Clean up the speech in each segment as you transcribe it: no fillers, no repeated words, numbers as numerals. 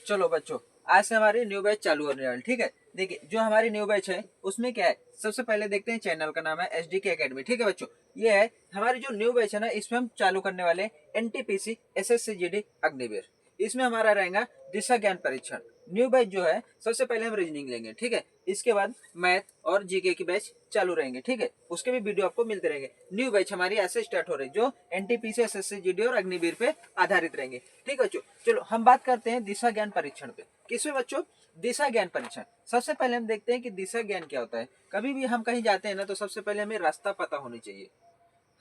चलो बच्चों, आज से हमारी न्यू बैच चालू होने वाली। ठीक है, देखिए जो हमारी न्यू बैच है उसमें क्या है, सबसे पहले देखते हैं। चैनल का नाम है SDK एकेडमी। ठीक है बच्चों, ये है हमारी जो न्यू बैच है ना, इसमें हम चालू करने वाले NTPC SSC GD अग्निवीर। इसमें हमारा रहेगा दिशा ज्ञान परीक्षण। न्यू बैच जो है, सबसे पहले हम रीजनिंग लेंगे। ठीक है, इसके बाद मैथ और जीके की बैच चालू रहेंगे। ठीक है, उसके भी वीडियो आपको मिलते रहेंगे। न्यू बैच हमारी ऐसे स्टार्ट हो रही है जो NTPC SSC GD और अग्निवीर पे आधारित रहेंगे। ठीक है बच्चों, चलो हम बात करते हैं दिशा ज्ञान परीक्षण पे। किसमें बच्चों? दिशा ज्ञान परीक्षण। सबसे पहले हम देखते हैं कि दिशा ज्ञान क्या होता है। कभी भी हम कहीं जाते हैं ना, तो सबसे पहले हमें रास्ता पता होनी चाहिए।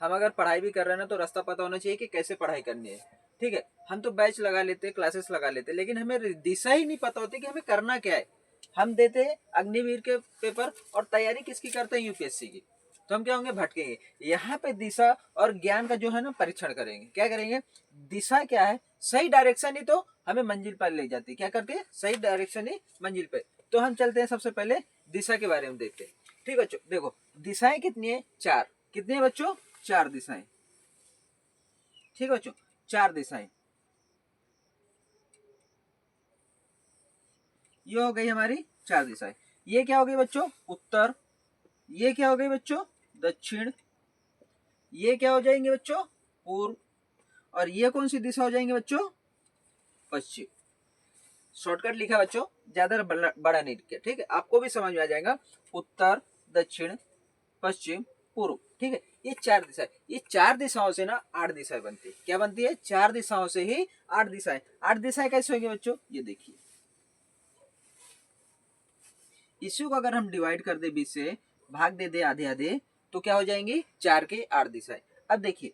हम अगर पढ़ाई भी कर रहे हैं ना, तो रास्ता पता होना चाहिए कि कैसे पढ़ाई करनी है। ठीक है, हम तो बैच लगा लेते, क्लासेस लगा लेते, लेकिन हमें दिशा ही नहीं पता होती कि हमें करना क्या है। हम देते हैं अग्निवीर के पेपर और तैयारी किसकी करते हैं? UPSC की। तो हम क्या होंगे? भटकेंगे। यहाँ पे दिशा और ज्ञान का जो है ना परीक्षण करेंगे। क्या करेंगे? दिशा क्या है? सही डायरेक्शन ही तो हमें मंजिल पर ले जाती है। क्या करती है? सही डायरेक्शन ही मंजिल पे। तो हम चलते हैं, सबसे पहले दिशा के बारे में देखते हैं। ठीक बच्चों, देखो दिशाएं कितनी है? 4। कितनी है बच्चों? 4 दिशाएं। ठीक है बच्चों, 4 दिशाएं। ये हो गई हमारी 4 दिशाएं। ये क्या हो गई बच्चों? उत्तर। ये क्या हो गई बच्चों? दक्षिण। ये क्या हो जाएंगे बच्चों? पूर्व। और ये कौन सी दिशा हो जाएंगे बच्चों? पश्चिम। शॉर्टकट लिखा बच्चों, ज्यादा बड़ा नहीं लिखा। ठीक है, आपको भी समझ में आ जाएगा। उत्तर, दक्षिण, पश्चिम, पूर्व। ठीक है, ये 4 दिशाएं। ये 4 दिशाओं से ना 8 दिशाएं बनती है। क्या बनती है? 4 दिशाओं से ही 8 दिशाएं। 8 दिशाएं कैसे होंगी बच्चों? ये देखिए, इसी को अगर हम डिवाइड कर दे 20 से, भाग दे दे आधे आधे, तो क्या हो जाएंगी? 4 के 8 दिशाएं। अब देखिए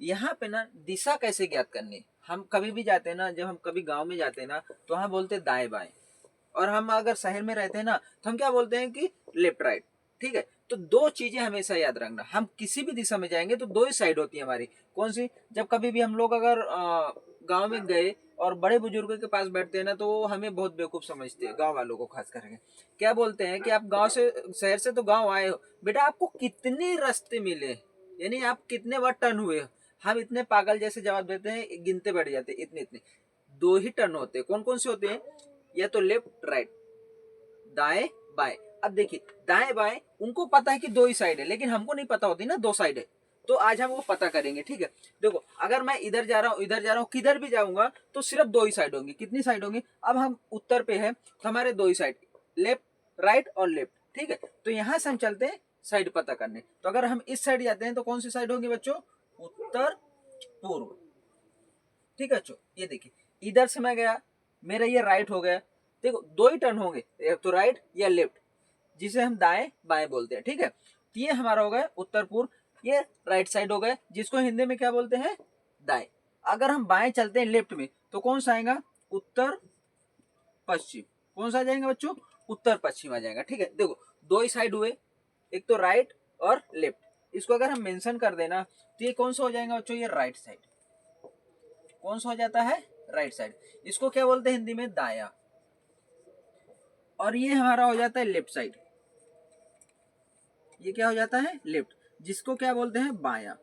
यहाँ पे ना दिशा कैसे ज्ञात करनी है। हम कभी भी जाते हैं ना, जब हम कभी गांव में जाते हैं ना, तो हम बोलते हैं दाएं बाएं। और हम अगर शहर में रहते हैं ना, तो हम क्या बोलते हैं? कि लेफ्ट राइट। ठीक है, तो 2 चीजें हमेशा याद रखना। हम किसी भी दिशा में जाएंगे तो 2 ही साइड होती है हमारी। कौन सी? जब कभी भी हम लोग अगर गांव में गए और बड़े बुजुर्गों के पास बैठते हैं ना, तो हमें बहुत बेवकूफ समझते हैं, गांव वालों को खास करके। क्या बोलते हैं कि आप गांव से, शहर से तो गांव आए हो, बेटा आपको कितने रास्ते मिले, यानी आप कितने बार टर्न हुए हो। हम इतने पागल जैसे जवाब देते हैं, गिनते बैठ जाते हैं, इतने इतने। 2 ही टर्न होते हैं। कौन कौन से होते हैं? या तो लेफ्ट राइट, दाएं बाएं। अब देखिए दाएं बाएं उनको पता है कि 2 ही साइड है, लेकिन हमको नहीं पता होती ना 2 साइड है। तो आज हम वो पता करेंगे। ठीक है, देखो अगर मैं इधर जा रहा हूँ, इधर जा रहा हूँ, किधर भी जाऊंगा तो सिर्फ 2 ही साइड होंगी। कितनी साइड होंगी? अब हम उत्तर पे है तो हमारे 2 ही साइड, लेफ्ट राइट और लेफ्ट। ठीक है, तो यहां से हम चलते हैं साइड पता करने। तो अगर हम इस साइड जाते हैं तो कौन सी साइड होगी बच्चों? उत्तर, पूर्व। ठीक है बच्चों, ये देखिए इधर से मैं गया, मेरा ये राइट हो गया। देखो 2 ही टर्न होंगे, एक तो राइट या लेफ्ट, जिसे हम दाएं बाएं बोलते हैं। ठीक है, तो ये हमारा हो गया उत्तर पूर्व। ये राइट साइड हो गए, जिसको हिंदी में क्या बोलते हैं? दाएं। अगर हम बाएं चलते हैं लेफ्ट में, तो कौन सा आएगा? उत्तर पश्चिम। कौन सा आ जाएगा बच्चों? उत्तर पश्चिम आ जाएगा। ठीक है, देखो 2 ही साइड हुए, एक तो राइट और लेफ्ट। इसको अगर हम मेंशन कर देना, तो ये कौन सा हो जाएगा बच्चों? ये राइट साइड। कौन सा हो जाता है? Right side. इसको क्या बोलते हैं हिंदी में? दाया। और ये हमारा हो जाता है लेफ्ट साइड। ये क्या हो जाता है? लेफ्ट, जिसको क्या बोलते हैं? बाया।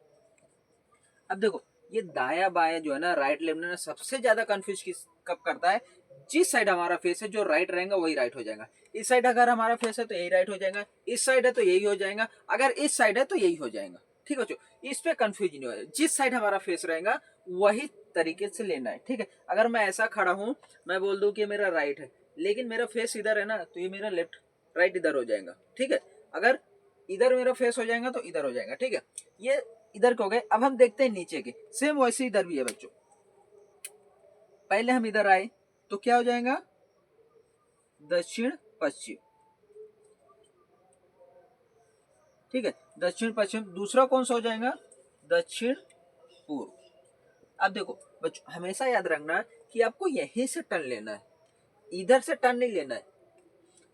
अब देखो ये दाया बाया जो है ना, राइट लेफ्ट ना, सबसे ज्यादा कंफ्यूज किस कब करता है? जिस साइड हमारा फेस है, जो राइट रहेगा वही राइट हो जाएगा। इस साइड अगर हमारा फेस है तो यही राइट हो जाएगा, इस साइड है तो यही हो जाएगा, अगर इस साइड है तो यही हो जाएगा। ठीक है, इस पे कंफ्यूज नहीं हो। जिस साइड हमारा फेस रहेगा वही तरीके से लेना है। ठीक है, अगर मैं ऐसा खड़ा हूं, मैं बोल दूं कि मेरा राइट है, लेकिन मेरा फेस इधर है ना, तो ये मेरा लेफ्ट, राइट इधर हो जाएगा। ठीक है, अगर इधर मेरा फेस हो जाएगा तो इधर हो जाएगा। ठीक है, ये इधर के हो गए। अब हम देखते हैं नीचे के, सेम वैसे इधर भी है बच्चों। पहले हम इधर आए तो क्या हो जाएगा? दक्षिण पश्चिम। ठीक है, दक्षिण पश्चिम। दूसरा कौन सा हो जाएगा? दक्षिण पूर्व। अब देखो बच्चों, हमेशा याद रखना कि आपको यहीं से टर्न लेना है, इधर से टर्न नहीं लेना है।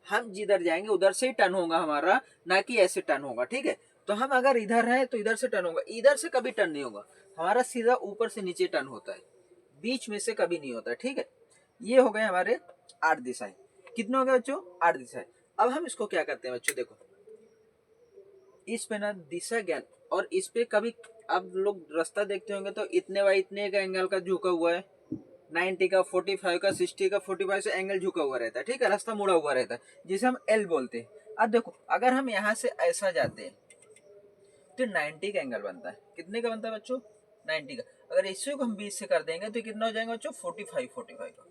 हम जिधर जाएंगे उधर से ही टर्न होगा हमारा, ना कि ऐसे टर्न होगा। ठीक है, तो हम अगर इधर है तो इधर से टर्न होगा, इधर से कभी टर्न नहीं होगा हमारा, सीधा ऊपर से नीचे टर्न होता है, बीच में से कभी नहीं होता है। ठीक है, ये हो गए हमारे 8 दिशाएं। कितने हो गए बच्चों? 8 दिशाएं। अब हम इसको क्या करते हैं बच्चों? देखो इस पे ना दिशा ज्ञान, और इस पे कभी आप लोग रास्ता देखते होंगे तो इतने बाई इतने का एंगल का झुका हुआ है, 90 का, 45 का, 60 का, 45 से एंगल झुका हुआ रहता है, ठीक है, रास्ता मुड़ा हुआ रहता है, जिसे हम एल बोलते हैं। अब देखो अगर हम यहाँ से ऐसा जाते हैं तो 90 का एंगल बनता है। कितने का बनता है बच्चों? 90 का। अगर इसी को हम 20 से कर देंगे तो कितना हो जाएगा बच्चों? 45 का।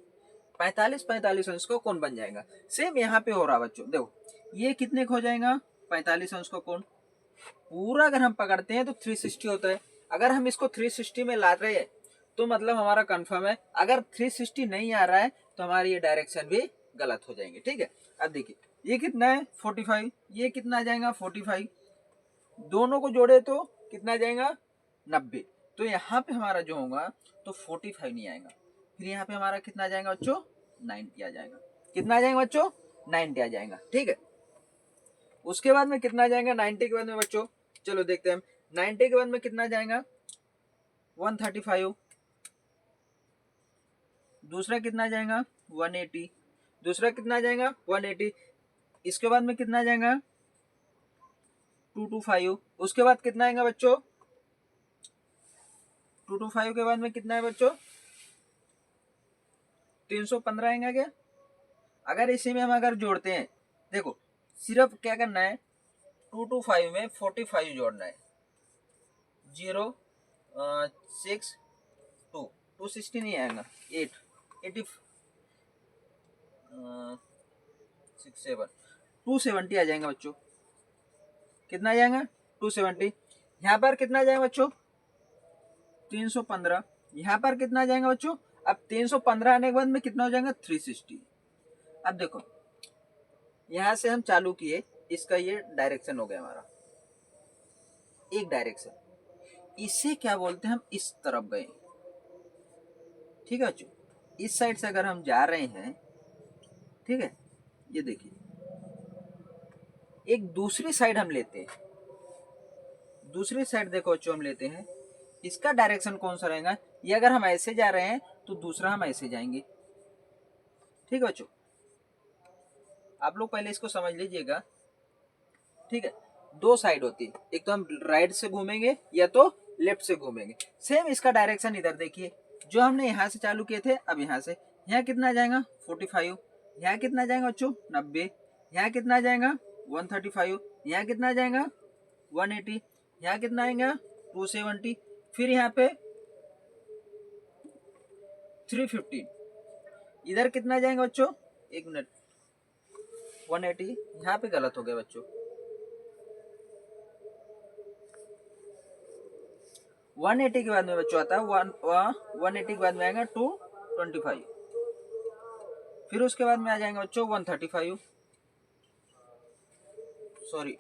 45 अंश का कोण बन जाएगा। सेम यहाँ पे हो रहा बच्चों, देखो ये कितने का हो जाएगा? 45 अंश का कोण। पूरा अगर हम पकड़ते हैं तो 360 होता है। अगर हम इसको 360 में ला रहे हैं तो मतलब हमारा कंफर्म है। अगर 360 नहीं आ रहा है तो हमारी ये डायरेक्शन भी गलत हो जाएंगे, ठीक है। अब देखिए ये कितना है? 45। ये कितना आ जाएगा? 45। दोनों को जोड़े तो कितना आ जाएगा? 90। तो यहाँ पे हमारा जो होगा तो 45 नहीं आएगा। फिर यहाँ पे हमारा कितना आ जाएगा बच्चों? 90 आ जाएगा। कितना आ जाएगा बच्चों? 90 आ जाएगा, ठीक है। उसके बाद में कितना आ जाएगा 90 के बाद में बच्चों? चलो देखते हैं हम। 90 के बाद में कितना आ जाएगा? 135। दूसरा कितना आ जाएगा? 180। दूसरा कितना आ जाएगा? 180। इसके बाद में कितना आ जाएगा? 225। उसके बाद कितना आएगा बच्चों? 225 के बाद में कितना है बच्चों? 315 आएगा क्या? अगर इसी में हम अगर जोड़ते हैं, देखो सिर्फ क्या करना है, 225 में 45 जोड़ना है। 0 6 2 260 नहीं आएगा। 8 80 6 7 270 आ जाएगा बच्चों। कितना आ जाएगा? 270। यहाँ पर कितना आ जाएगा बच्चों? 315। यहाँ पर कितना आ जाएगा बच्चों? अब 315 आने के बाद में कितना हो जाएगा? 360। अब देखो यहाँ से हम चालू किए, इसका ये डायरेक्शन हो गया हमारा, एक डायरेक्शन। इसे क्या बोलते हैं? हम इस तरफ गए, ठीक है बच्चों। इस साइड से अगर हम जा रहे हैं, ठीक है, ये देखिए एक दूसरी साइड हम लेते हैं। दूसरी साइड देखो बच्चों हम लेते हैं, इसका डायरेक्शन कौन सा रहेगा? ये अगर हम ऐसे जा रहे हैं तो दूसरा हम ऐसे जाएंगे, ठीक है बच्चों। आप लोग पहले इसको समझ लीजिएगा, ठीक है। दो साइड होती है, एक तो हम राइट से घूमेंगे या तो लेफ्ट से घूमेंगे। सेम इसका डायरेक्शन इधर देखिए, जो हमने यहाँ से चालू किए थे, अब यहाँ से यहाँ कितना आ जाएगा? 45। यहाँ कितना आ जाएगा बच्चों? 90। यहाँ कितना आ जाएगा? 135। यहाँ कितना आ जाएगा? 180। यहाँ कितना आएगा? 270। फिर यहाँ पे 315। इधर कितना आ जाएगा बच्चों? एक मिनट, 180। यहाँ पे गलत हो गया बच्चों। 180 के बाद में बच्चों आता है 180 के बाद में आएगा 225। फिर उसके बाद में आ जाएगा बच्चों 135। सॉरी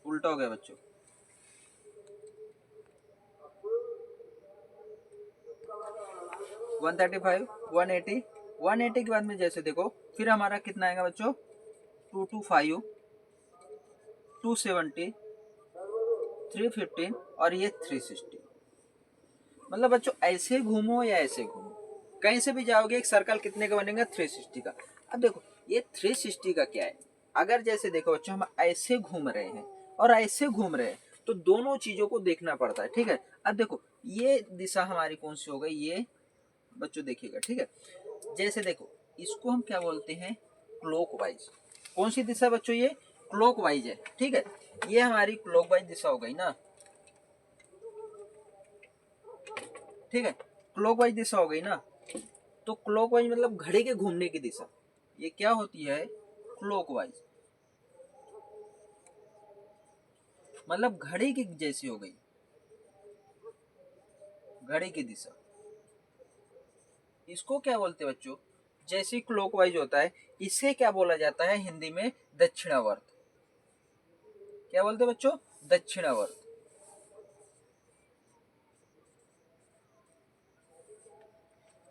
उल्टा हो गया बच्चों। 135, 180, 180 के बाद में जैसे देखो फिर हमारा कितना आएगा बच्चों? 225, 270, 315 और ये 360। मतलब बच्चों ऐसे घूमो या ऐसे घूमो, कहीं से भी जाओगे एक सर्कल कितने का बनेगा? 360 का। अब देखो ये 360 का क्या है? अगर जैसे देखो बच्चों हम ऐसे घूम रहे हैं और ऐसे घूम रहे हैं तो दोनों चीजों को देखना पड़ता है, ठीक है। अब देखो ये दिशा हमारी कौन सी हो गई? ये बच्चों देखिएगा, ठीक है। जैसे देखो इसको हम क्या बोलते हैं? क्लॉकवाइज। कौन सी दिशा बच्चों? ये क्लॉकवाइज है, ठीक है। ये हमारी क्लॉकवाइज दिशा हो गई ना, ठीक है। क्लॉकवाइज दिशा हो गई ना, तो क्लॉकवाइज मतलब घड़ी के घूमने की दिशा। ये क्या होती है? क्लॉकवाइज, मतलब घड़ी की जैसी हो गई, घड़ी की दिशा। इसको क्या बोलते हैं बच्चों? जैसे क्लॉकवाइज होता है, इसे क्या बोला जाता है हिंदी में? दक्षिणावर्त। क्या बोलते हैं बच्चों? दक्षिणावर्त।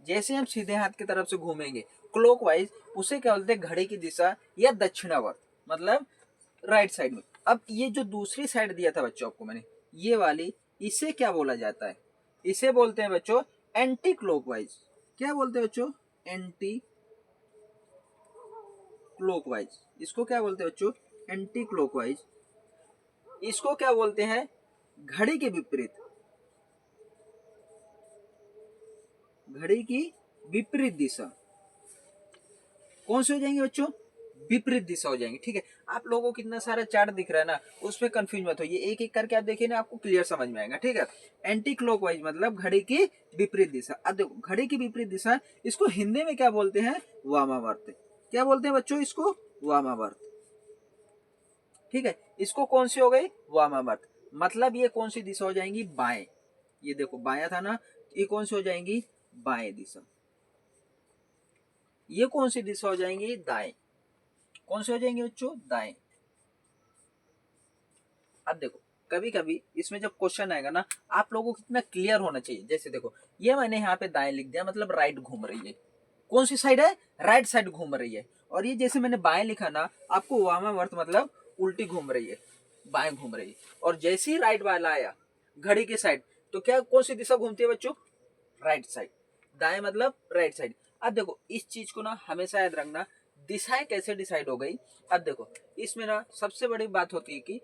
जैसे हम सीधे हाथ की तरफ से घूमेंगे क्लॉकवाइज, उसे क्या बोलते हैं? घड़ी की दिशा या दक्षिणावर्त, मतलब राइट साइड में। अब ये जो दूसरी साइड दिया था बच्चों आपको मैंने, ये वाली, इसे क्या बोला जाता है? इसे बोलते हैं बच्चों एंटी क्लॉकवाइज। क्या बोलते हैं बच्चों? Anti clockwise. इसको क्या बोलते हैं बच्चों? Anti clockwise. इसको क्या बोलते हैं? घड़ी के विपरीत, घड़ी की विपरीत दिशा। कौन से हो जाएंगे बच्चों? विपरीत दिशा हो जाएंगे। ठीक है, आप लोगों को कितना सारा चार्ट दिख रहा है ना, उसमें कंफ्यूज मत होइए, एक एक करके आप देखिए ना, आपको क्लियर समझ में आएगा। ठीक है, एंटी क्लॉकवाइज मतलब घड़ी की विपरीत दिशा। अब देखो घड़ी की विपरीत दिशा, इसको हिंदी में क्या बोलते हैं? वामावर्त। क्या बोलते हैं बच्चों इसको? वामावर्त। ठीक है, इसको कौन सी हो गई? वामावर्त। मतलब ये कौन सी दिशा हो जाएंगी? बाएं। ये देखो बाया था ना, ये कौन सी हो जाएंगी? बाएं दिशा। ये कौन सी दिशा हो जाएंगी? दाएं। कौन से हो जाएंगे बच्चों? दाएं। अब देखो कभी कभी इसमें जब क्वेश्चन आएगा ना, आप लोगों को कितना क्लियर होना चाहिए। जैसे देखो ये मैंने यहाँ पे दाएं लिख दिया, मतलब राइट घूम रही है। कौन सी साइड है? राइट साइड घूम रही है। और ये जैसे मैंने बाएं लिखा ना, आपको वामावर्त मतलब उल्टी घूम रही है, बाएं घूम रही है। और जैसे ही राइट वाला आया घड़ी की साइड, तो क्या कौन सी दिशा घूमती है बच्चों? Right side. दाएं मतलब राइट साइड। अब देखो इस चीज को ना हमेशा याद रखना, दिशाएं कैसे डिसाइड हो गई। अब देखो इसमें ना सबसे बड़ी बात होती है कि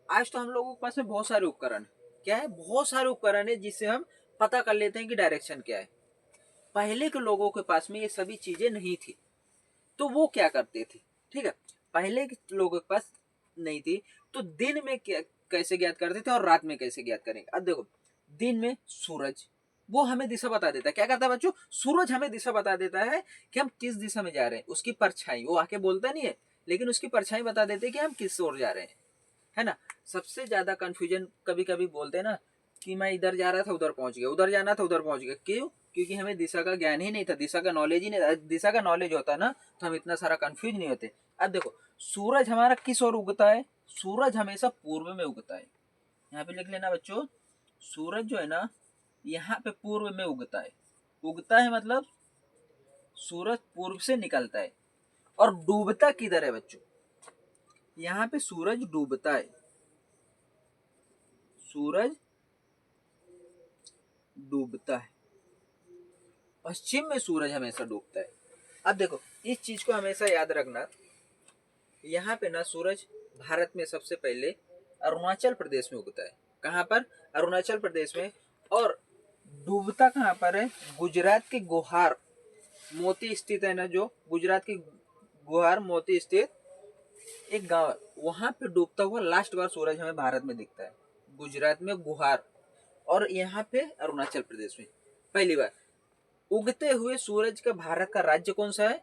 आज तो हम लोगों के पास में बहुत सारे उपकरण क्या है, बहुत सारे उपकरण है जिससे हम पता कर लेते हैं कि डायरेक्शन क्या है। पहले के लोगों के पास में ये सभी चीजें नहीं थी, तो वो क्या करते थे? ठीक है, पहले के लोगों के पास नहीं थी, तो दिन में क्या कैसे ज्ञात करते थे और रात में कैसे ज्ञात करेंगे। अब देखो दिन में सूरज वो हमें दिशा बता देता है। क्या कहता है बच्चों? सूरज हमें दिशा बता देता है कि हम किस दिशा में जा रहे हैं। उसकी परछाई, वो आके बोलता नहीं है, लेकिन उसकी परछाई बता देते हैं कि हम किस ओर जा रहे हैं, है ना। सबसे ज्यादा कंफ्यूजन कभी कभी बोलते हैं ना कि मैं इधर जा रहा था उधर पहुंच गया, उधर जाना था उधर पहुंच गया। क्यों? क्योंकि हमें दिशा का ज्ञान ही नहीं था, दिशा का नॉलेज ही नहीं था। दिशा का नॉलेज होता ना तो हम इतना सारा कंफ्यूज नहीं होते। अब देखो सूरज हमारा किस ओर उगता है? सूरज हमेशा पूर्व में उगता है। यहाँ पे लिख लेना बच्चों, सूरज जो है ना यहाँ पे पूर्व में उगता है। उगता है मतलब सूरज पूर्व से निकलता है। और डूबता किधर है बच्चों? यहाँ पे सूरज डूबता है। सूरज डूबता है, पश्चिम में सूरज हमेशा डूबता है। अब देखो इस चीज को हमेशा याद रखना, यहाँ पे ना सूरज भारत में सबसे पहले अरुणाचल प्रदेश में उगता है। कहाँ पर? अरुणाचल प्रदेश में। और डूबता कहाँ पर है? गुजरात के गोहार मोती स्थित है ना, जो गुजरात के गोहार मोती स्थित एक गांव है, वहां पे डूबता हुआ लास्ट बार सूरज हमें भारत में दिखता है। गुजरात में गुहार, और यहाँ पे अरुणाचल प्रदेश में पहली बार। उगते हुए सूरज का भारत का राज्य कौन सा है?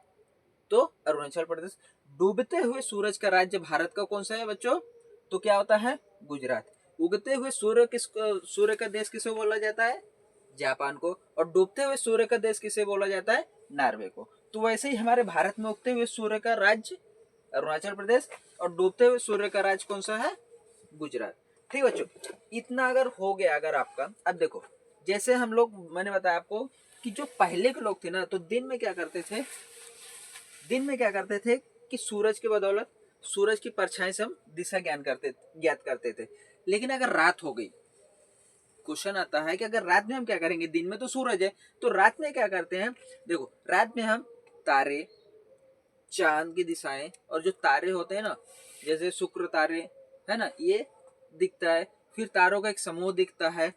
तो अरुणाचल प्रदेश। डूबते हुए सूरज का राज्य भारत का कौन सा है बच्चों? तो क्या होता है? गुजरात। उगते हुए सूर्य का देश किसे बोला जाता है? जापान को। और डूबते हुए सूर्य का देश किसे बोला जाता है? नॉर्वे को। तो वैसे ही हमारे भारत में उगते हुए सूर्य का राज्य अरुणाचल प्रदेश, और डूबते हुए सूर्य का राज्य कौन सा है? गुजरात। ठीक बच्चों, इतना अगर हो गया अगर आपका। अब देखो जैसे हम लोग, मैंने बताया आपको कि जो पहले के लोग थे ना, तो दिन में क्या करते थे? दिन में क्या करते थे कि सूरज की बदौलत, सूरज की परछाई से हम दिशा ज्ञात करते थे। लेकिन अगर रात हो गई, क्वेश्चन आता है कि अगर रात में हम क्या करेंगे? दिन में तो सूरज है, तो रात में क्या करते हैं? देखो रात में हम तारे, चांद की दिशाएं, और जो तारे होते हैं ना, जैसे शुक्र तारे है ना, ये दिखता है। फिर तारों का एक समूह दिखता है,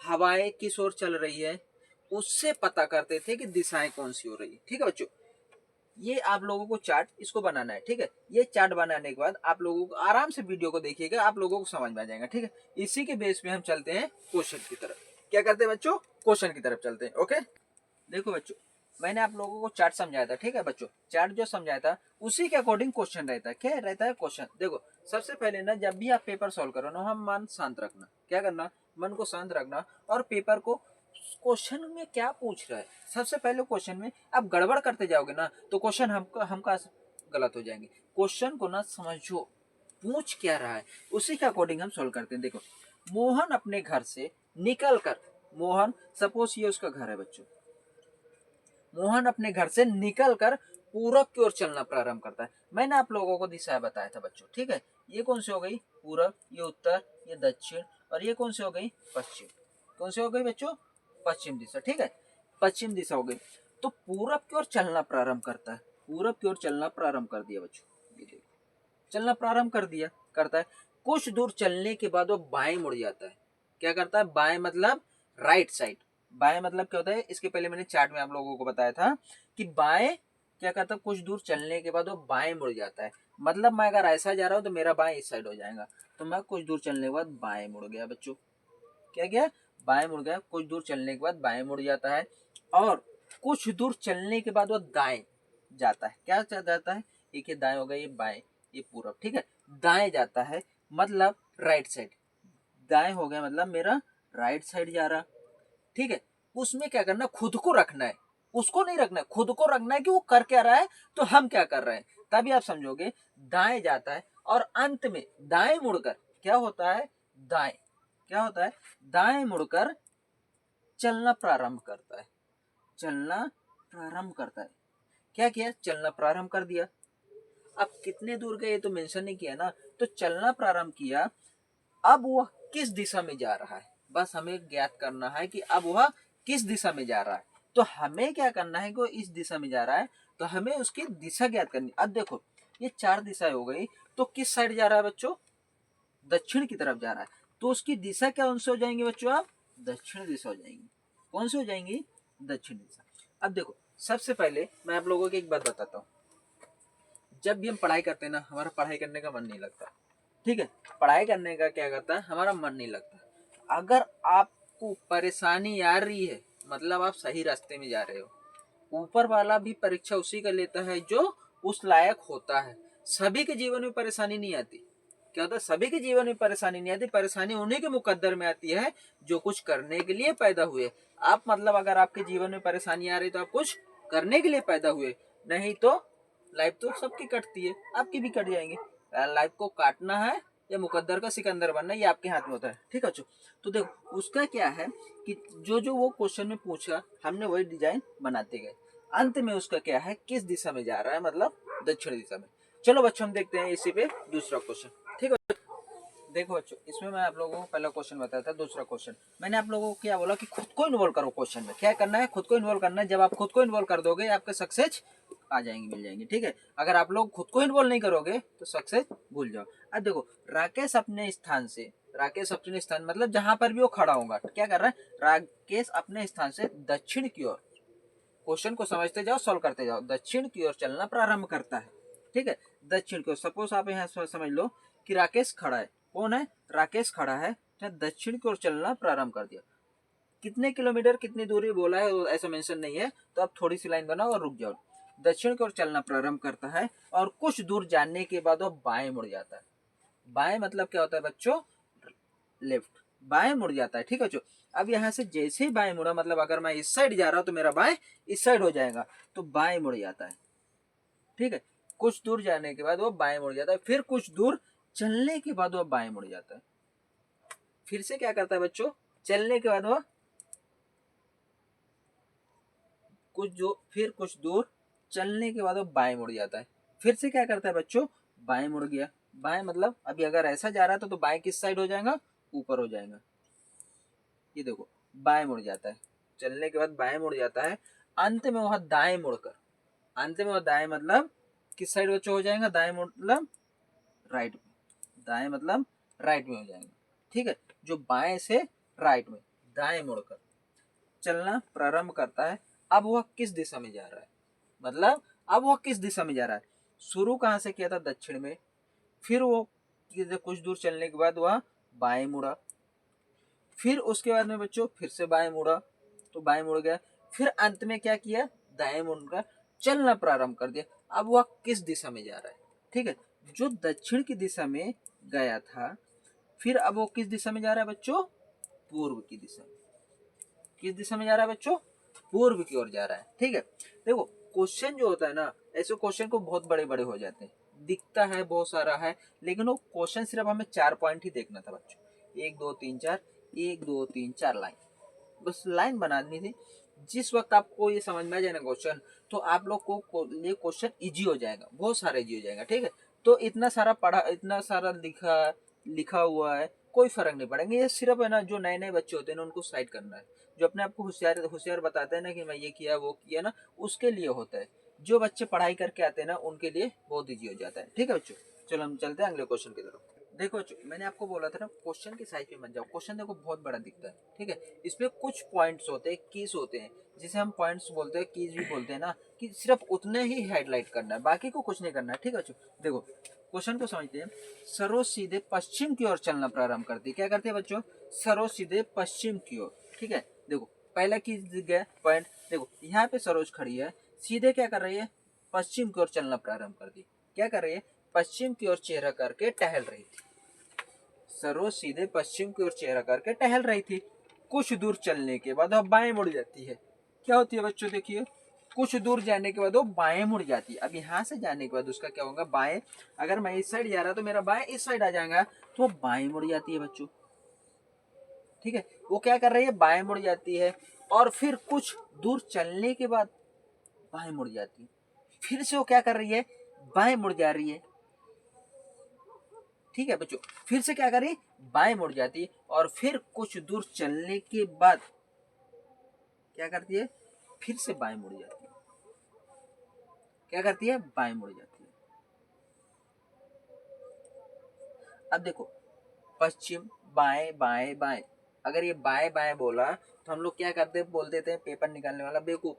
हवाएं किस ओर चल रही है, उससे पता करते थे कि दिशाएं कौन सी हो रही है। ठीक है बच्चों, ये आप लोगों को चार्ट इसको बनाना है। ठीक है, ये चार्ट बनाने के बाद आप लोगों को आराम से वीडियो को देखिएगा, आप लोगों को समझ में आ जाएगा। ठीक है, इसी के बेस पे हम चलते हैं क्वेश्चन की तरफ। क्या करते हैं बच्चों? क्वेश्चन की तरफ चलते हैं। ओके, देखो बच्चों मैंने आप लोगों को चार्ट समझाया था। ठीक है बच्चों, चार्ट जो समझाया था उसी के अकॉर्डिंग क्वेश्चन रहता है। क्या रहता है क्वेश्चन? देखो सबसे पहले ना, जब भी आप पेपर सॉल्व करो ना, हम मन शांत रखना। क्या करना? मन को शांत रखना, और पेपर को क्वेश्चन में क्या पूछ रहा है, सबसे पहले क्वेश्चन में आप गड़बड़ करते जाओगे ना, तो क्वेश्चन हमका गलत हो जाएंगे। क्वेश्चन को ना समझो, पूछ क्या रहा है, उसी के अकॉर्डिंग हम सॉल्व करते हैं। देखो मोहन अपने घर से निकल कर, मोहन सपोज ये उसका घर है बच्चों, मोहन अपने घर से निकलकर पूरब की ओर चलना प्रारंभ करता है। मैंने आप लोगों को दिशा बताया था बच्चों। ठीक है, ये कौन सी हो गई? पूरब, ये उत्तर, ये दक्षिण, और ये कौन सी हो गई? पश्चिम। कौन सी हो गई बच्चों? पश्चिम दिशा। ठीक है, पश्चिम दिशा हो गई। तो पूरब की ओर चलना प्रारंभ करता है, पूरब की ओर चलना प्रारंभ कर दिया बच्चों, ये देखो चलना प्रारंभ कर दिया, करता है। कुछ दूर चलने के बाद वो बाएं मुड़ जाता है। क्या करता है? बाएं मतलब राइट साइड। बाएं मतलब क्या होता है, इसके पहले मैंने चार्ट में आप लोगों को बताया था कि बाएं क्या करता है, कुछ दूर चलने के बाद वो बाएं मुड़ जाता है। मतलब मैं अगर ऐसा जा रहा हूँ तो मेरा बाएं इस साइड हो जाएगा, तो मैं कुछ दूर चलने के बाद बाएं मुड़ गया बच्चों। क्या गया, बाएं मुड़ गया। कुछ दूर चलने के बाद बाएं मुड़ जाता है। और कुछ दूर चलने के बाद वो दाएं जाता है। क्या जाता है, एक ये दाएं हो गया, ये बाएं, ये पूरब, ठीक है। दाएं जाता है मतलब राइट साइड, दाएं हो गया मतलब मेरा राइट साइड जा रहा, ठीक है। उसमें क्या करना, खुद को रखना है, उसको नहीं रखना है, खुद को रखना है कि वो कर क्या रहा है तो हम क्या कर रहे हैं, तभी आप समझोगे। दाएं जाता है और अंत में दाएं मुड़कर क्या होता है, दाएं क्या होता है, दाएं मुड़कर चलना प्रारंभ करता है। चलना प्रारंभ करता है। क्या किया, चलना प्रारंभ कर दिया। अब कितने दूर गए तो मेंशन नहीं किया ना, तो चलना प्रारंभ किया। अब वह किस दिशा में जा रहा है, बस हमें ज्ञात करना है कि अब वह किस दिशा में जा रहा है। तो हमें क्या करना है कि वो इस दिशा में जा रहा है, तो हमें उसकी दिशा ज्ञात करनी। अब देखो ये 4 दिशाएं हो गई, तो किस साइड जा रहा है बच्चों, दक्षिण की तरफ जा रहा है। तो उसकी दिशा क्या उनसे हो जाएंगी बच्चों, आप दक्षिण दिशा हो जाएंगी। कौन सी हो जाएंगी, दक्षिण दिशा। अब देखो सबसे पहले मैं आप लोगों को एक बात बताता हूँ। जब भी हम पढ़ाई करते हैं ना, हमारा पढ़ाई करने का मन नहीं लगता, ठीक है। पढ़ाई करने का क्या करता है, हमारा मन नहीं लगता। अगर आपको परेशानी आ रही है मतलब आप सही रास्ते में जा रहे हो। ऊपर वाला भी परीक्षा उसी का लेता है जो उस लायक होता है। सभी के जीवन में परेशानी नहीं आती। क्या होता है, सभी के जीवन में परेशानी नहीं आती, परेशानी उन्हीं के मुकद्दर में आती है जो कुछ करने के लिए पैदा हुए। आप मतलब अगर आपके जीवन में परेशानी आ रही तो आप कुछ करने के लिए पैदा हुए, नहीं तो लाइफ तो सबकी कटती है, आपकी भी कट जाएंगी। लाइफ को काटना है या मुकद्दर का सिकंदर बनना, ये आपके हाथ में होता है, ठीक है। तो देखो उसका क्या है कि जो जो वो क्वेश्चन में पूछा हमने वही डिजाइन बनाते गए। अंत में उसका क्या है, किस दिशा में जा रहा है, मतलब दक्षिण दिशा में। चलो बच्चों हम देखते हैं इसी पे दूसरा क्वेश्चन, ठीक है। देखो बच्चों इसमें मैं आप लोगों को पहला क्वेश्चन बताया था, दूसरा क्वेश्चन मैंने आप लोगों को क्या बोला कि खुद को इन्वॉल्व करो क्वेश्चन में। क्या करना है, खुद को इन्वॉल्व करना है। जब आप खुद को इन्वॉल्व कर दोगे आपके सक्सेस आ जाएंगे, मिल जाएंगे, ठीक है। अगर आप लोग खुद को इन्वॉल्व नहीं करोगे तो सक्सेस भूल जाओ। अब देखो राकेश अपने स्थान मतलब जहां पर भी वो खड़ा होगा, क्या कर रहा है, राकेश अपने स्थान से दक्षिण की ओर, क्वेश्चन को समझते जाओ, सॉल्व करते जाओ, दक्षिण की ओर चलना प्रारंभ करता है, ठीक है। दक्षिण की ओर, सपोज आप यहाँ समझ लो कि राकेश खड़ा है। कौन है, राकेश खड़ा है, दक्षिण की ओर चलना प्रारंभ कर दिया। कितने किलोमीटर कितनी दूरी बोला है ऐसा मेंशन नहीं है, तो आप थोड़ी सी लाइन बनाओ और रुक जाओ। दक्षिण की ओर चलना प्रारंभ करता है और कुछ दूर जाने के बाद वो बाएं मुड़ जाता है। बाएं मतलब क्या होता है बच्चों, लेफ्ट, बाएं मुड़ जाता है, ठीक है बच्चों। अब यहाँ से जैसे ही बाएं मुड़ा, मतलब अगर मैं इस साइड जा रहा हूँ तो मेरा बाएं इस साइड हो जाएगा, तो बाएं मुड़ जाता है, ठीक है। कुछ दूर जाने के बाद वो बाएं मुड़ जाता है, फिर कुछ दूर चलने के बाद वो बाएं मुड़ जाता है। फिर से क्या करता है बच्चों, चलने के बाद वो फिर कुछ दूर चलने के बाद वो बाएं मुड़ जाता है। फिर से क्या करता है बच्चों, बाएं मुड़ गया। बाएं मतलब अभी अगर ऐसा जा रहा था तो बाएं किस साइड हो जाएगा, ऊपर हो जाएगा। ये देखो बाएं मुड़ जाता है, चलने के बाद बाएं मुड़ जाता है। अंत में वह दाएं मुड़कर, अंत में वह दाएं मतलब किस साइड बच्चों हो जाएगा, दाएं मतलब राइट में, दाएं मतलब राइट में हो जाएगा, ठीक है। जो बाएं से राइट में दाएं मुड़कर चलना प्रारंभ करता है। अब वह किस दिशा में जा रहा है, मतलब अब वह किस दिशा में जा रहा है। शुरू कहाँ से किया था, दक्षिण में। फिर वो कुछ दूर चलने के बाद वह बाएं मुड़ा। फिर उसके बाद में बच्चों फिर से बाएं मुड़ा, तो बाएं मुड़ गया। फिर अंत में क्या किया, दाएं मुड़कर चलना प्रारंभ कर दिया। अब वह किस दिशा में जा रहा है, ठीक है। जो दक्षिण की दिशा में गया था, फिर अब वो किस दिशा में जा रहा है बच्चों, पूर्व की दिशा में। किस दिशा में जा रहा है बच्चों, पूर्व की ओर जा रहा है, ठीक है। देखो क्वेश्चन जो होता है ना, ऐसे क्वेश्चन को बहुत बड़े बड़े हो जाते हैं, दिखता है बहुत सारा है, लेकिन वो क्वेश्चन सिर्फ हमें 4 पॉइंट ही देखना था बच्चों। 1 2 3 4, 1 2 3 4 लाइन, बस लाइन बनानी थी। जिस वक्त आपको ये समझ में आ जाए ना क्वेश्चन, तो आप लोग को ये क्वेश्चन इजी हो जाएगा, बहुत सारा इजी हो जाएगा, ठीक है। तो इतना सारा पढ़ा, इतना सारा लिखा लिखा हुआ है, कोई फर्क नहीं पड़ेगा। ये सिर्फ है ना जो नए नए बच्चे होते हैं ना उनको साइड करना है। जो अपने आप को होशियार होशियार बताते हैं ना कि मैं ये किया वो किया ना, उसके लिए होता है। जो बच्चे पढ़ाई करके आते हैं ना उनके लिए बहुत ईजी हो जाता है, ठीक है बच्चों। चलो हम चलते हैं अगले क्वेश्चन की तरफ। देखो मैंने आपको बोला था ना क्वेश्चन के साइज पे मत जाओ, क्वेश्चन देखो बहुत बड़ा दिखता है, ठीक है। इसमें कुछ पॉइंट्स होते हैं, कीज होते हैं, जिसे हम पॉइंट्स बोलते हैं, कीज भी बोलते हैं ना, कि सिर्फ उतने ही हाईलाइट करना है, बाकी को कुछ नहीं करना है, ठीक है। देखो क्वेश्चन को समझते हैं। सरोज सीधे पश्चिम की ओर चलना प्रारंभ करती है। क्या करते हैं बच्चों? सरोज सीधे पश्चिम की ओर, ठीक है। देखो पहला कीज दिख गया पॉइंट। देखो यहाँ पे सरोज खड़ी है, सीधे क्या कर रही है? पश्चिम की ओर चलना प्रारंभ कर दी। क्या कर रही है? पश्चिम की ओर चेहरा करके टहल रही थी। सरोज सीधे पश्चिम की ओर चेहरा करके टहल रही थी। कुछ दूर चलने के बाद वह बाएं मुड़ जाती है। क्या होती है बच्चों? देखिए कुछ दूर जाने के बाद वो बाएं मुड़ जाती है। अब यहाँ से जाने के बाद उसका क्या होगा? बाएं। अगर मैं इस साइड जा रहा तो मेरा बाएं इस साइड आ जाएगा, तो वो बाएं मुड़ जाती है बच्चों, ठीक है। वो क्या कर रही है? बाएं मुड़ जाती है, और फिर कुछ दूर चलने के बाद बाएं मुड़ जाती है। फिर से वो क्या कर रही है? बाएं मुड़ जा रही है, ठीक है बच्चों। फिर से क्या करें? बाएं मुड़ जाती है, और फिर कुछ दूर चलने के बाद क्या करती है? फिर से बाएं मुड़ जाती है। क्या करती है? बाएं मुड़ जाती है। अब देखो पश्चिम, बाएं बाएं बाएं। अगर ये बाएं बाएं बोला तो हम लोग क्या करते? बोल देते हैं पेपर निकालने वाला बेवकूफ,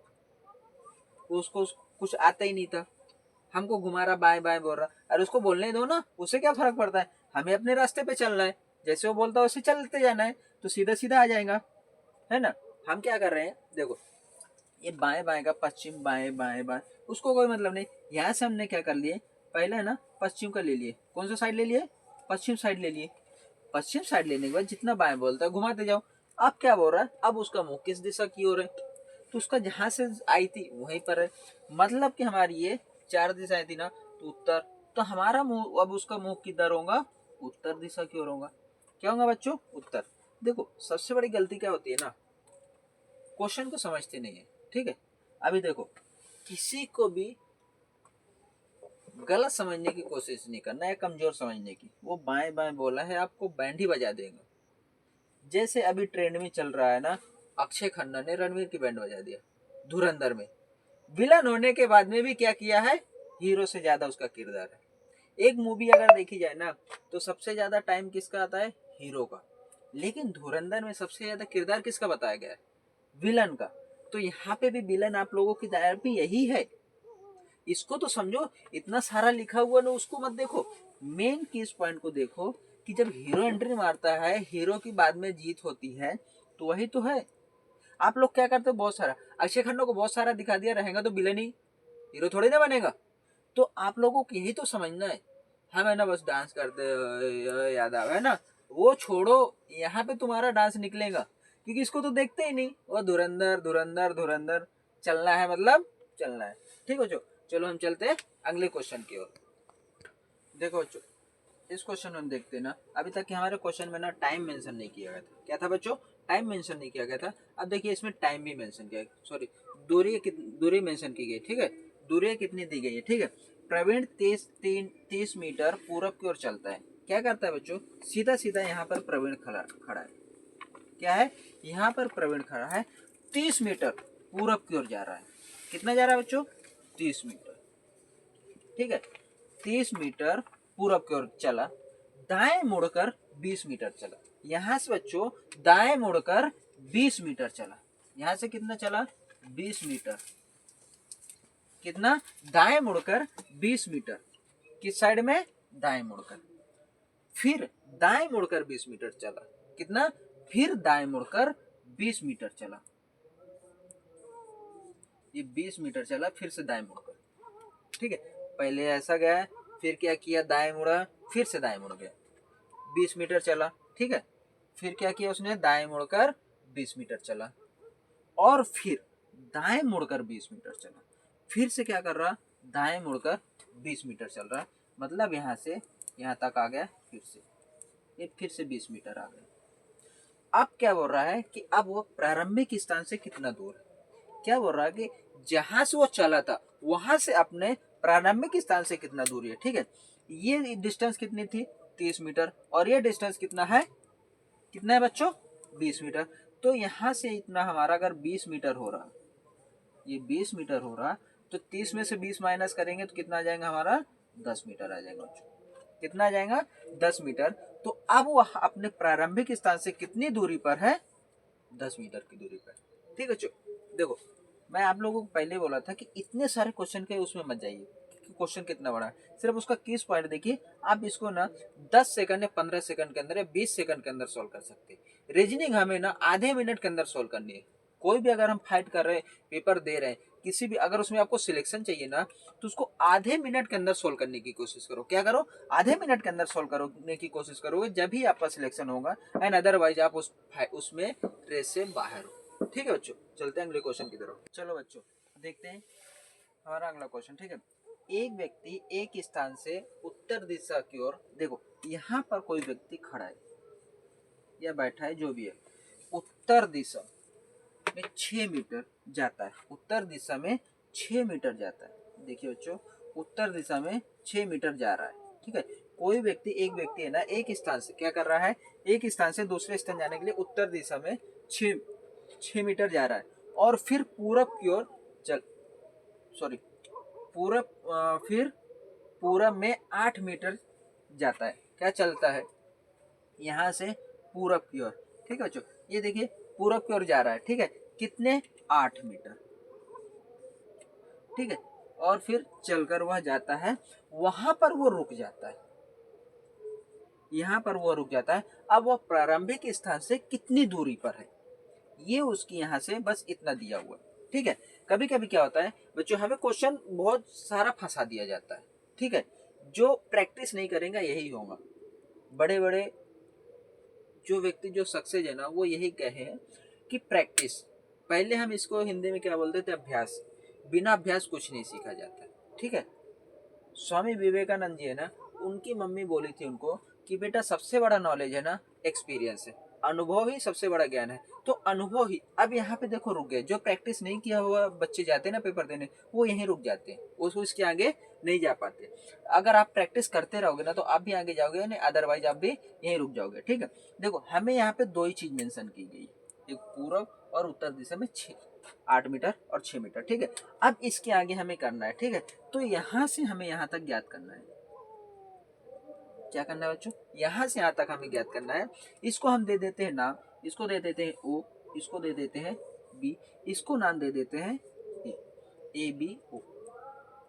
उसको कुछ आता ही नहीं था, हमको घुमा रहा, बाएं बाएं बोल रहा। अरे उसको बोलने दो ना, उससे क्या फर्क पड़ता है? हमें अपने रास्ते पे चलना है, जैसे वो बोलता है वैसे चलते जाना है, तो सीधा सीधा आ जाएगा, है ना। हम क्या कर रहे हैं? देखो ये बाएं बाएं का पश्चिम, बाएं बाएं बाएं, उसको कोई मतलब नहीं। यहाँ से हमने क्या कर लिए? पहले है ना पश्चिम का ले लिए। कौन सा साइड ले लिए? पश्चिम साइड ले लिए। पश्चिम साइड लेने के बाद जितना बाएं बोलता है घुमाते जाओ। अब क्या बोल रहा है? अब उसका मुंह किस दिशा की ओर है? तो उसका जहां से आई थी वहीं पर है। मतलब कि हमारी ये चार दिशाएं थी ना, तो उत्तर। तो हमारा मुंह, अब उसका मुंह किधर होगा? उत्तर दिशा की ओर होगा। क्या होगा बच्चों? उत्तर। देखो सबसे बड़ी गलती क्या होती है ना, क्वेश्चन को समझते नहीं है, ठीक है। अभी देखो किसी को भी गलत समझने की कोशिश नहीं करना है, कमजोर समझने की। वो बाएं बाएं बोला है, आपको बैंड ही बजा देगा। जैसे अभी ट्रेंड में चल रहा है ना, अक्षय खन्ना ने रणवीर की बैंड बजा दिया धुरंधर में। विलन होने के बाद में भी क्या किया है? हीरो से ज्यादा उसका किरदार है। एक मूवी अगर देखी जाए ना, तो सबसे ज्यादा टाइम किसका आता है? हीरो का। लेकिन धुरंधर में सबसे ज्यादा किरदार किसका बताया गया है? विलन का। तो यहाँ पे भी विलन आप लोगों की दायर भी यही है, इसको तो समझो। इतना सारा लिखा हुआ ना, उसको मत देखो, मेन किस पॉइंट को देखो, कि जब हीरो एंट्री मारता है, हीरो की बाद में जीत होती है, तो वही तो है। आप लोग क्या करते हो? बहुत सारा अक्षय खन्ना को बहुत सारा दिखा दिया, रहेगा तो विलन ही, हीरो थोड़ी ना बनेगा। तो आप लोगों को यही तो समझना है। हम है ना बस डांस करते याद आवे, है ना, वो छोड़ो। यहाँ पे तुम्हारा डांस निकलेगा, क्योंकि इसको तो देखते ही नहीं। वो धुरंधर धुरंधर धुरंधर, चलना है मतलब चलना है, ठीक हो। चलो हम चलते हैं अगले क्वेश्चन की ओर। देखो बच्चों इस क्वेश्चन में हम देखते हैं ना, अभी तक के हमारे क्वेश्चन में ना टाइम मेंशन नहीं किया गया था। क्या था बच्चों? टाइम मेंशन नहीं किया गया था। अब देखिए इसमें टाइम भी मेंशन किया, सॉरी दूरी मेंशन की गई, ठीक है। दूरी कितनी दी गई है, ठीक है। प्रवीण 30 मीटर पूरब की ओर चलता है। क्या करता है बच्चों? सीधा सीधा यहाँ पर प्रवीण खड़ा खड़ा है। क्या है? यहाँ पर प्रवीण खड़ा है, 30 मीटर पूरब की ओर जा रहा है। कितना जा रहा है बच्चों? 30 मीटर, ठीक है। 30 मीटर पूरब की ओर चला, दाएं मुड़कर 20 मीटर चला। यहां से बच्चों दाएं मुड़कर 20 मीटर चला। यहां से कितना चला? 20 मीटर। कितना? दाएं मुड़कर 20 मीटर। किस साइड में? दाएं मुड़कर। फिर दाएं मुड़कर 20 मीटर चला। कितना? फिर दाएं मुड़कर 20 मीटर चला। ये 20 मीटर चला, फिर से दाएं मुड़कर, ठीक है। पहले ऐसा गया, फिर क्या किया? दाएं मुड़ा, फिर से दाएं मुड़ गया, 20 मीटर चला, ठीक है। फिर क्या किया उसने? दाएं मुड़कर 20 मीटर चला, और फिर दाएं मुड़कर 20 मीटर चला। फिर से क्या कर रहा? दाएं मुड़कर 20 मीटर चल रहा, मतलब यहाँ से यहाँ तक आ गया। फिर से ये फिर से 20 मीटर आ गया। अब क्या बोल रहा है कि अब वो प्रारंभिक स्थान से कितना दूर है? क्या बोल रहा है कि जहां से वो चला था वहां से अपने प्रारंभिक स्थान से कितना दूरी है, ठीक है। ये डिस्टेंस कितनी थी? 30 मीटर। और ये डिस्टेंस कितना है? कितना है बच्चों? 20 मीटर। तो यहाँ से इतना हमारा अगर 20 मीटर हो रहा, ये 20 मीटर हो रहा, तो 30 में से 20 माइनस करेंगे तो कितना आ जाएगा हमारा? 10 मीटर आ जाएगा बच्चों। कितना आ जाएगा 10 मीटर। तो अब वह अपने प्रारंभिक स्थान से कितनी दूरी पर है 10 मीटर की दूरी पर। ठीक है बच्चों, देखो मैं आप लोगों को पहले बोला था कि इतने सारे क्वेश्चन के उसमें मत जाइए, क्वेश्चन कितना बड़ा है, सिर्फ उसका कीज पॉइंट देखिए। आप इसको ना 10 सेकंड या 15 सेकंड के अंदर या 20 सेकंड के अंदर सॉल्व कर सकते हैं। रीजनिंग हमें ना आधे मिनट के अंदर सॉल्व करनी है। कोई भी अगर हम फाइट कर रहे हैं, पेपर दे रहे हैं, किसी भी अगर उसमें आपको सिलेक्शन चाहिए ना, तो उसको आधे मिनट के अंदर सोल्व करने की कोशिश करो। क्या करो, आधे मिनट के अंदर सोल्व करने की कोशिश करोगे, जब ही आपका सिलेक्शन होगा, एंड अदरवाइज आप उसमें रेस से बाहर हो। ठीक है बच्चों, चलते हैं अगले क्वेश्चन की तरफ। चलो बच्चों देखते हैं हमारा अगला क्वेश्चन। ठीक है, एक व्यक्ति एक स्थान से उत्तर दिशा की ओर, देखो यहाँ पर कोई व्यक्ति खड़ा है या बैठा है, जो भी है, उत्तर दिशा में 6 मीटर जाता है। उत्तर दिशा में 6 मीटर जाता है। देखिए बच्चों, उत्तर दिशा में 6 मीटर जा रहा है। ठीक है, कोई व्यक्ति, एक व्यक्ति है ना, एक स्थान से क्या कर रहा है, एक स्थान से दूसरे स्थान जाने के लिए उत्तर दिशा में 6 मीटर जा रहा है, और फिर पूरब की ओर फिर पूरब में 8 मीटर जाता है। क्या चलता है, यहाँ से पूरब की ओर। ठीक है बच्चों, ये देखिए पूरब की ओर जा रहा है। ठीक है, कितने, 8 मीटर। ठीक है, और फिर चलकर वह जाता है, वहां पर वो रुक जाता है, यहाँ पर वो रुक जाता है। अब वह प्रारंभिक स्थान से कितनी दूरी पर है, ये उसकी यहाँ से बस इतना दिया हुआ है। ठीक है, कभी कभी क्या होता है बच्चों, हमें क्वेश्चन बहुत सारा फंसा दिया जाता है। ठीक है, जो प्रैक्टिस नहीं करेगा यही होगा। बड़े बड़े जो व्यक्ति जो सक्सेस है ना, वो यही कहे हैं कि प्रैक्टिस, पहले हम इसको हिंदी में क्या बोलते थे, अभ्यास। बिना अभ्यास कुछ नहीं सीखा जाता। ठीक है, स्वामी विवेकानंद जी है ना, उनकी मम्मी बोली थी उनको कि बेटा सबसे बड़ा नॉलेज है ना एक्सपीरियंस है, अनुभव ही सबसे बड़ा ज्ञान है। तो अनुभव ही, अब यहाँ पे देखो रुक गए। जो प्रैक्टिस नहीं किया हुआ बच्चे जाते हैं ना पेपर देने, वो यहीं रुक जाते हैं, उसके आगे नहीं जा पाते। अगर आप प्रैक्टिस करते रहोगे ना, तो आप भी आगे जाओगे, नहीं अदरवाइज आप भी यहीं रुक जाओगे। ठीक है, देखो हमें यहाँ पे दो ही चीज मेंशन की गई, एक पूरब और उत्तर दिशा में 8 मीटर और 6 मीटर। ठीक है, अब इसके आगे हमें करना है। ठीक है, तो यहाँ से हमें यहाँ तक ज्ञात करना है। क्या करना है बच्चों, यहाँ से यहाँ तक हमें ज्ञात करना है। इसको हम दे देते हैं नाम, इसको दे देते हैं ओ, इसको दे देते हैं बी, इसको नाम दे देते हैं ए बी ओ,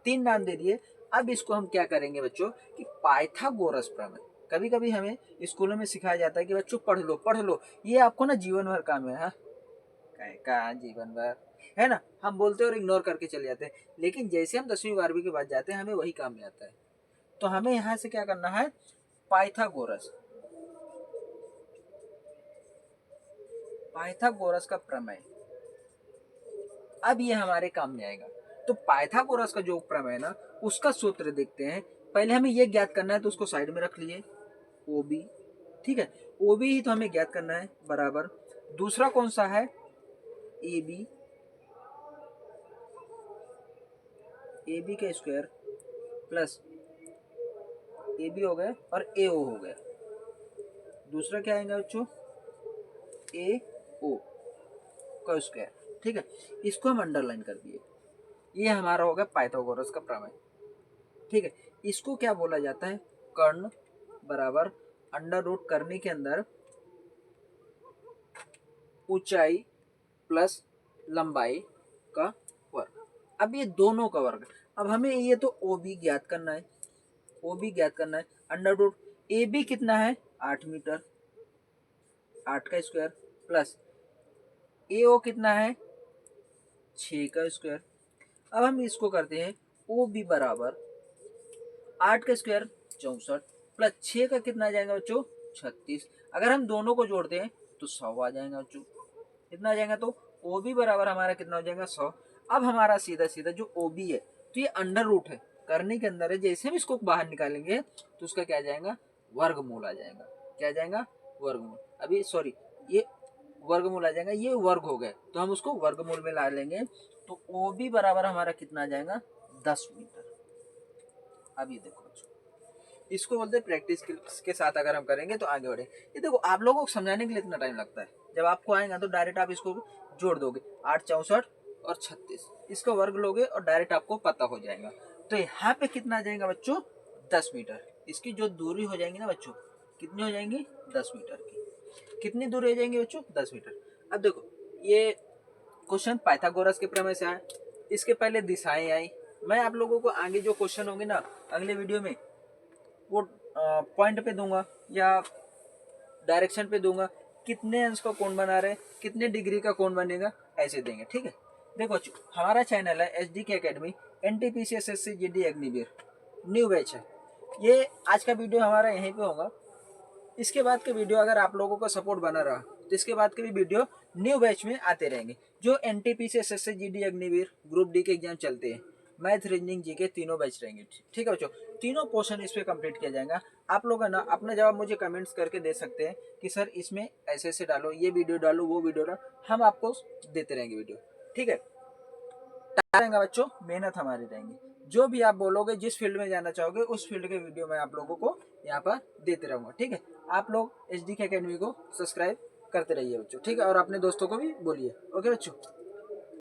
3 नाम दे दिए। अब इसको हम क्या करेंगे बच्चों कि पाइथागोरस प्रमेय, कभी कभी हमें स्कूलों में सिखाया जाता है कि बच्चों पढ़ लो, ये आपको ना जीवन भर काम है। हाँ, कहाँ जीवन भर है ना, हम बोलते हैं और इग्नोर करके चले जाते हैं, लेकिन जैसे हम 10वीं 12वीं के बाद जाते हैं, हमें वही काम में आता है। तो हमें यहाँ से क्या करना है, पाइथागोरस का प्रमेय, अब ये हमारे काम में आएगा। तो पाइथागोरस का जो प्रमेय ना, उसका सूत्र देखते हैं। पहले हमें ये ज्ञात करना है, तो उसको साइड में रख लीजिए, ओ बी। ठीक है, ओ बी ही तो हमें ज्ञात करना है, बराबर दूसरा कौन सा है, ए बी का स्क्वायर प्लस ए बी हो गया और ए ओ हो गया। दूसरा क्या आएगा बच्चों, ए ओ का स्क्वायर। ठीक है, इसको हम अंडरलाइन कर दिए, ये हमारा होगा पाइथागोरस का प्रमेय। ठीक है, इसको क्या बोला जाता है, कर्ण बराबर अंडर रूट करने के अंदर ऊंचाई प्लस लंबाई का वर्ग। अब ये दोनों का वर्ग, अब हमें ये तो ओ बी ज्ञात करना है, अंडर रूट ए बी कितना है 8 मीटर, 8 का स्क्वायर प्लस ए ओ कितना है 6 का स्क्वायर। अब हम इसको करते हैं, ओ बी बराबर 8 का स्क्वायर 64 प्लस 6 का कितना आ जाएगा बच्चों 36। अगर हम दोनों को जोड़ते हैं तो 100 आ जाएगा बच्चों, कितना आ जाएगा, तो ओ बी बराबर हमारा कितना हो जाएगा 100। अब हमारा सीधा सीधा जो ओ बी है, तो ये अंडर रूट है, करने के अंदर है, जैसे हम इसको बाहर निकालेंगे तो उसका क्या आ जाएगा, वर्गमूल आ जाएगा। क्या आ जाएगा, वर्गमूल। अभी सॉरी, ये वर्गमूल आ जाएगा, ये वर्ग हो गए, तो हम उसको वर्गमूल में ला लेंगे। तो ओ बी बराबर हमारा कितना आ जाएगा 10 मीटर। अब ये देखो बच्चों, इसको बोलते हैं प्रैक्टिस के साथ अगर हम करेंगे तो आगे बढ़े। ये देखो आप लोगों को समझाने के लिए इतना टाइम लगता है, जब आपको आएगा तो डायरेक्ट आप इसको जोड़ दोगे, 8 64 और 36, इसका वर्ग लोगे और डायरेक्ट आपको पता हो जाएगा। तो यहाँ पे कितना आ जाएगा बच्चों 10 मीटर। इसकी जो दूरी हो जाएंगी ना बच्चों, कितनी हो जाएंगी, 10 मीटर की। कितनी दूरी हो जाएंगी बच्चों, 10 मीटर। अब देखो ये क्वेश्चन पाइथागोरस के प्रमेय से आया, इसके पहले दिशाएं आई। मैं आप लोगों को आगे जो क्वेश्चन होंगे ना अगले वीडियो में, वो पॉइंट पे दूंगा या डायरेक्शन पे दूंगा, कितने अंश का कोण बना रहे, कितने डिग्री का कोण बनेगा, ऐसे देंगे। ठीक है, देखो हमारा चैनल है HDK academy, NTPC SSC GD Agniveer, new batch है। ये आज का वीडियो हमारा यहीं पे होगा। इसके बाद के वीडियो अगर आप लोगों का सपोर्ट बना रहा तो इसके बाद के भी वीडियो न्यू बैच में आते रहेंगे। जो NTPC SSC GD Agniveer group D के एग्जाम चलते हैं, मैथ रीजनिंग जी के तीनों बैच रहेंगे। ठीक है बच्चों, तीनों पोर्शन इस पे कंप्लीट किया जाएगा। आप लोग है ना अपना जवाब मुझे कमेंट्स करके दे सकते हैं कि सर इसमें ऐसे ऐसे डालो, ये वीडियो डालो, वो वीडियो डालो, हम आपको देते रहेंगे वीडियो। ठीक है, रहेगा बच्चों, मेहनत हमारी रहेंगी। जो भी आप बोलोगे, जिस फील्ड में जाना चाहोगे उस फील्ड के वीडियो मैं आप लोगों को यहाँ पर देते रहूंगा। ठीक है, आप लोग एचडीके एकेडमी को सब्सक्राइब करते रहिए बच्चों। ठीक है, और अपने दोस्तों को भी बोलिए। ओके बच्चों।